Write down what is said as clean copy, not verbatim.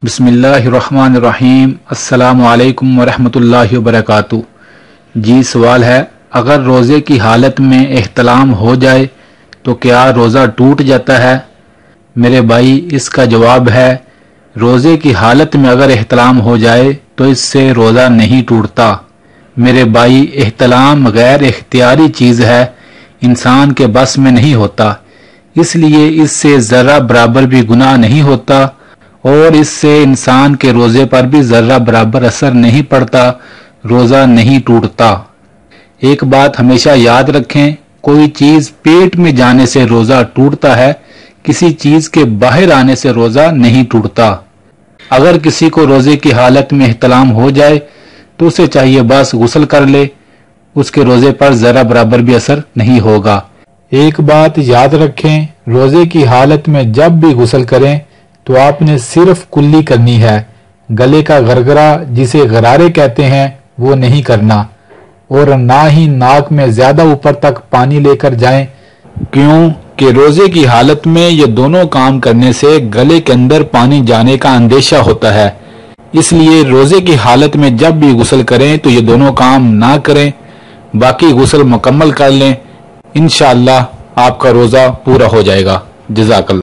بسم اللہ الرحمن الرحیم۔ السلام علیکم ورحمۃ اللہ وبرکاتہ۔ جی سوال ہے، اگر روزے کی حالت میں احتلام ہو جائے تو کیا روزہ ٹوٹ جاتا ہے؟ میرے بھائی، اس کا جواب ہے روزے کی حالت میں اگر احتلام ہو جائے تو اس سے روزہ نہیں ٹوٹتا۔ میرے بھائی، احتلام غیر اختیاری چیز ہے، انسان کے بس میں نہیں ہوتا، اس لیے اس سے ذرہ برابر بھی گناہ نہیں ہوتا اور اس سے انسان کے روزے پر بھی ذرہ برابر اثر نہیں پڑتا، روزہ نہیں ٹوٹتا۔ ایک بات ہمیشہ یاد رکھیں، کوئی چیز پیٹ میں جانے سے روزہ ٹوٹتا ہے، کسی چیز کے باہر آنے سے روزہ نہیں ٹوٹتا۔ اگر کسی کو روزے کی حالت میں احتلام ہو جائے تو اسے چاہیے بس غسل کر لے، اس کے روزے پر ذرہ برابر بھی اثر نہیں ہوگا۔ ایک بات یاد رکھیں، روزے کی حالت میں جب بھی غسل کریں تو آپ نے صرف کلی کرنی ہے، گلے کا غرغرہ جسے غرارے کہتے ہیں وہ نہیں کرنا، اور نہ ہی ناک میں زیادہ اوپر تک پانی لے کر جائیں، کیوں کہ روزے کی حالت میں یہ دونوں کام کرنے سے گلے کے اندر پانی جانے کا اندیشہ ہوتا ہے، اس لیے روزے کی حالت میں جب بھی غسل کریں تو یہ دونوں کام نہ کریں، باقی غسل مکمل کر لیں، انشاءاللہ آپ کا روزہ پورا ہو جائے گا۔ جزاک اللہ۔